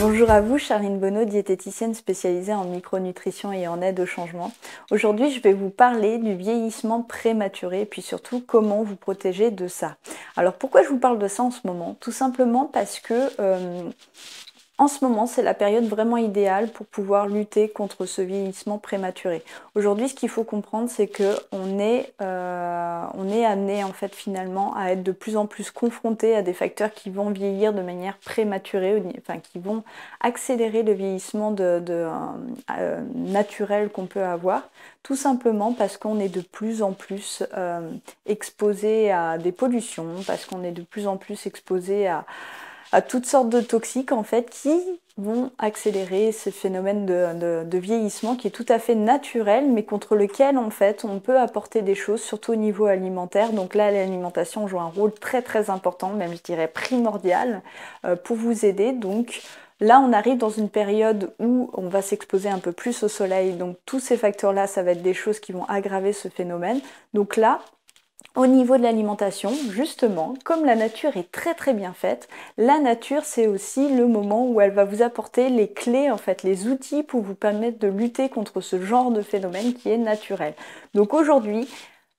Bonjour à vous, Charline Bonneau, diététicienne spécialisée en micronutrition et en aide au changement. Aujourd'hui, je vais vous parler du vieillissement prématuré et puis surtout comment vous protéger de ça. Alors pourquoi je vous parle de ça en ce moment? Tout simplement parce que en ce moment, c'est la période vraiment idéale pour pouvoir lutter contre ce vieillissement prématuré. Aujourd'hui, ce qu'il faut comprendre, c'est qu'on est amené en fait finalement à être de plus en plus confronté à des facteurs qui vont vieillir de manière prématurée, enfin qui vont accélérer le vieillissement naturel qu'on peut avoir, tout simplement parce qu'on est de plus en plus exposé à des pollutions, parce qu'on est de plus en plus exposé à toutes sortes de toxiques en fait qui vont accélérer ce phénomène de vieillissement qui est tout à fait naturel mais contre lequel en fait on peut apporter des choses surtout au niveau alimentaire. Donc là l'alimentation joue un rôle très très important, même je dirais primordial pour vous aider. Donc là on arrive dans une période où on va s'exposer un peu plus au soleil, donc tous ces facteurs là ça va être des choses qui vont aggraver ce phénomène. Donc là au niveau de l'alimentation, justement, comme la nature est très très bien faite, la nature c'est aussi le moment où elle va vous apporter les clés, en fait, les outils pour vous permettre de lutter contre ce genre de phénomène qui est naturel. Donc aujourd'hui,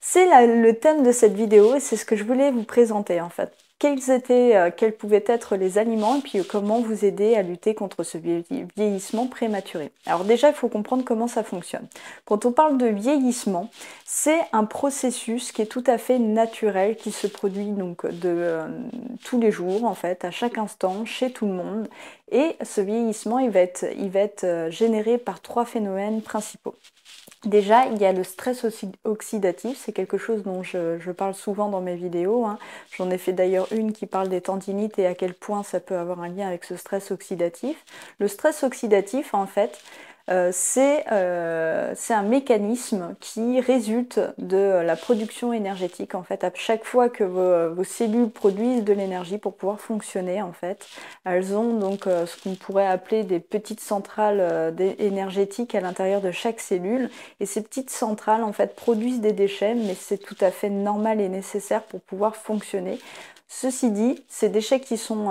c'est le thème de cette vidéo et c'est ce que je voulais vous présenter en fait. Quels pouvaient être les aliments et puis comment vous aider à lutter contre ce vieillissement prématuré. Alors déjà, il faut comprendre comment ça fonctionne. Quand on parle de vieillissement, c'est un processus qui est tout à fait naturel, qui se produit donc tous les jours en fait, à chaque instant, chez tout le monde. Et ce vieillissement, il va être généré par trois phénomènes principaux. Déjà, il y a le stress oxydatif, c'est quelque chose dont je parle souvent dans mes vidéos, hein. J'en ai fait d'ailleurs une qui parle des tendinites et à quel point ça peut avoir un lien avec ce stress oxydatif. Le stress oxydatif, en fait, c'est un mécanisme qui résulte de la production énergétique. En fait, à chaque fois que vos cellules produisent de l'énergie pour pouvoir fonctionner, en fait, elles ont donc ce qu'on pourrait appeler des petites centrales énergétiques à l'intérieur de chaque cellule. Et ces petites centrales, en fait, produisent des déchets, mais c'est tout à fait normal et nécessaire pour pouvoir fonctionner. Ceci dit, ces déchets qui sont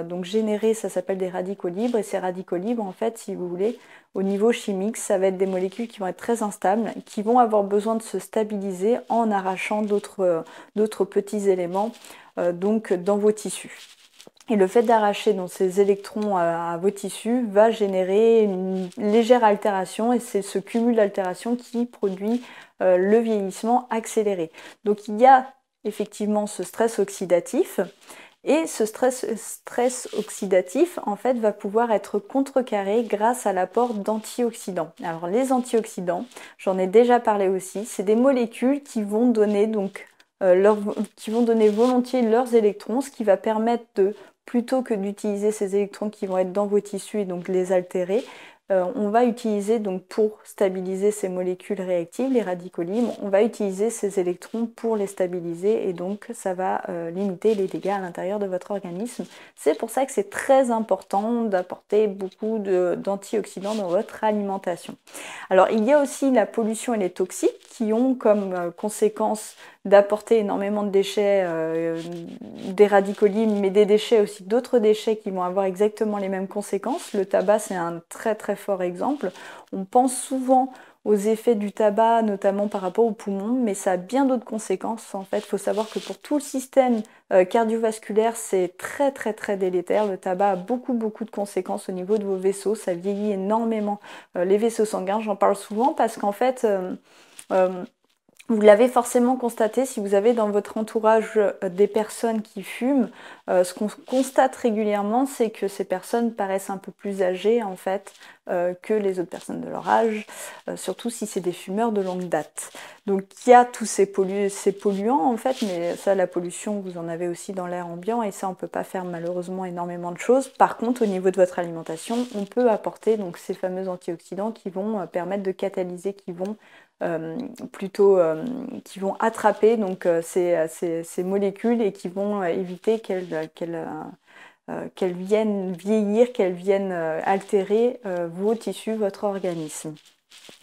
donc générés, ça s'appelle des radicaux libres, et ces radicaux libres, en fait, si vous voulez, au niveau chimique, ça va être des molécules qui vont être très instables, qui vont avoir besoin de se stabiliser en arrachant d'autres petits éléments donc dans vos tissus. Et le fait d'arracher donc ces électrons à vos tissus va générer une légère altération et c'est ce cumul d'altérations qui produit le vieillissement accéléré. Donc il y a effectivement ce stress oxydatif et ce stress oxydatif en fait va pouvoir être contrecarré grâce à l'apport d'antioxydants. Alors les antioxydants, j'en ai déjà parlé aussi, c'est des molécules qui vont donner donc qui vont donner volontiers leurs électrons, ce qui va permettre de plutôt que d'utiliser ces électrons qui vont être dans vos tissus et donc les altérer, on va utiliser donc pour stabiliser ces molécules réactives, les radicaux libres, on va utiliser ces électrons pour les stabiliser et donc ça va limiter les dégâts à l'intérieur de votre organisme. C'est pour ça que c'est très important d'apporter beaucoup d'antioxydants dans votre alimentation. Alors il y a aussi la pollution et les toxiques qui ont comme conséquence d'apporter énormément de déchets, des radicaux libres, mais des déchets aussi, d'autres déchets qui vont avoir exactement les mêmes conséquences. Le tabac, c'est un très très fort exemple. On pense souvent aux effets du tabac, notamment par rapport aux poumons, mais ça a bien d'autres conséquences. En fait, il faut savoir que pour tout le système cardiovasculaire, c'est très très très délétère. Le tabac a beaucoup beaucoup de conséquences au niveau de vos vaisseaux. Ça vieillit énormément les vaisseaux sanguins. J'en parle souvent parce qu'en fait, vous l'avez forcément constaté si vous avez dans votre entourage des personnes qui fument. Ce qu'on constate régulièrement, c'est que ces personnes paraissent un peu plus âgées en fait que les autres personnes de leur âge, surtout si c'est des fumeurs de longue date. Donc il y a tous ces polluants en fait, mais ça la pollution vous en avez aussi dans l'air ambiant et ça on peut pas faire malheureusement énormément de choses. Par contre au niveau de votre alimentation, on peut apporter donc ces fameux antioxydants qui vont permettre de catalyser, qui vont qui vont attraper donc ces molécules et qui vont éviter qu'elles viennent vieillir, qu'elles viennent altérer vos tissus, votre organisme.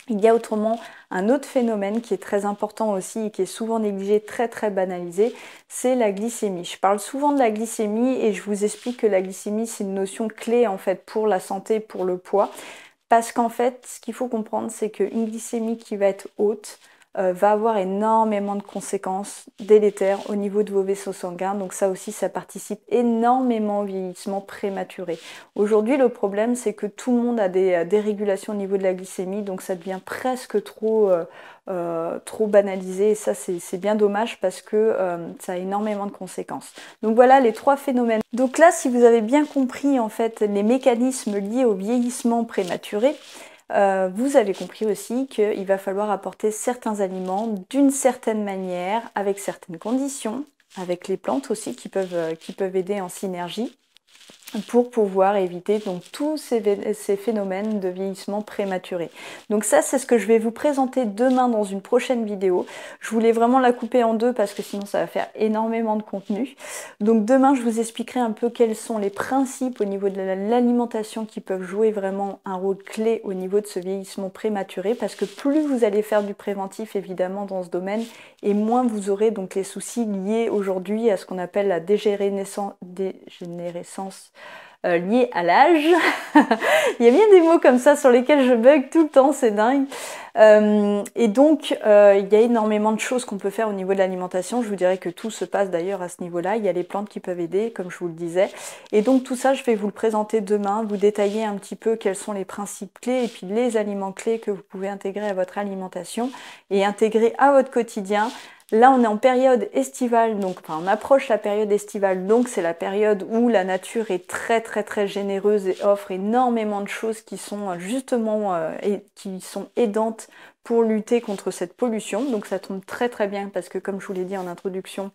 Il y a autrement un autre phénomène qui est très important aussi et qui est souvent négligé, très banalisé, c'est la glycémie. Je parle souvent de la glycémie et je vous explique que la glycémie c'est une notion clé en fait pour la santé, pour le poids. Parce qu'en fait, ce qu'il faut comprendre, c'est qu'une glycémie qui va être haute va avoir énormément de conséquences délétères au niveau de vos vaisseaux sanguins. Donc ça aussi, ça participe énormément au vieillissement prématuré. Aujourd'hui, le problème, c'est que tout le monde a des dérégulations au niveau de la glycémie, donc ça devient presque trop banalisé. Et ça, c'est bien dommage parce que ça a énormément de conséquences. Donc voilà les 3 phénomènes. Donc là, si vous avez bien compris en fait les mécanismes liés au vieillissement prématuré, vous avez compris aussi qu'il va falloir apporter certains aliments d'une certaine manière, avec certaines conditions, avec les plantes aussi qui peuvent aider en synergie, pour pouvoir éviter donc tous ces phénomènes de vieillissement prématuré. Donc ça, c'est ce que je vais vous présenter demain dans une prochaine vidéo. Je voulais vraiment la couper en 2 parce que sinon ça va faire énormément de contenu. Donc demain, je vous expliquerai un peu quels sont les principes au niveau de l'alimentation qui peuvent jouer vraiment un rôle clé au niveau de ce vieillissement prématuré, parce que plus vous allez faire du préventif évidemment dans ce domaine, et moins vous aurez donc les soucis liés aujourd'hui à ce qu'on appelle la dégénérescence liés à l'âge. Il y a bien des mots comme ça sur lesquels je bug tout le temps, c'est dingue. Et donc, il y a énormément de choses qu'on peut faire au niveau de l'alimentation. Je vous dirais que tout se passe d'ailleurs à ce niveau-là. Il y a les plantes qui peuvent aider, comme je vous le disais. Et donc, tout ça, je vais vous le présenter demain, vous détailler un petit peu quels sont les principes clés et puis les aliments clés que vous pouvez intégrer à votre alimentation et intégrer à votre quotidien. Là, on est en période estivale, donc enfin, on approche la période estivale, donc c'est la période où la nature est très généreuse et offre énormément de choses qui sont justement qui sont aidantes pour lutter contre cette pollution. Donc ça tombe très bien parce que comme je vous l'ai dit en introduction,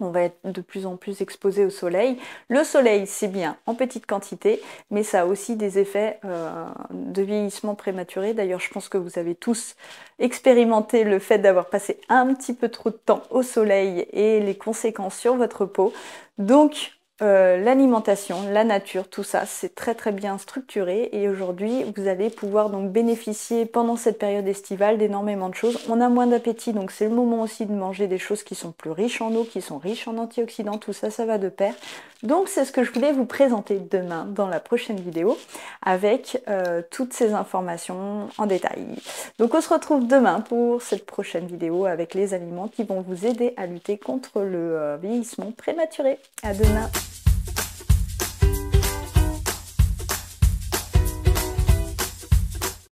on va être de plus en plus exposé au soleil. Le soleil, c'est bien en petite quantité, mais ça a aussi des effets de vieillissement prématuré. D'ailleurs, je pense que vous avez tous expérimenté le fait d'avoir passé un petit peu trop de temps au soleil et les conséquences sur votre peau. Donc, l'alimentation, la nature, tout ça, c'est très bien structuré et aujourd'hui, vous allez pouvoir donc bénéficier pendant cette période estivale d'énormément de choses. On a moins d'appétit, donc c'est le moment aussi de manger des choses qui sont plus riches en eau, qui sont riches en antioxydants, tout ça, ça va de pair. Donc c'est ce que je voulais vous présenter demain dans la prochaine vidéo avec toutes ces informations en détail. Donc on se retrouve demain pour cette prochaine vidéo avec les aliments qui vont vous aider à lutter contre le vieillissement prématuré. À demain!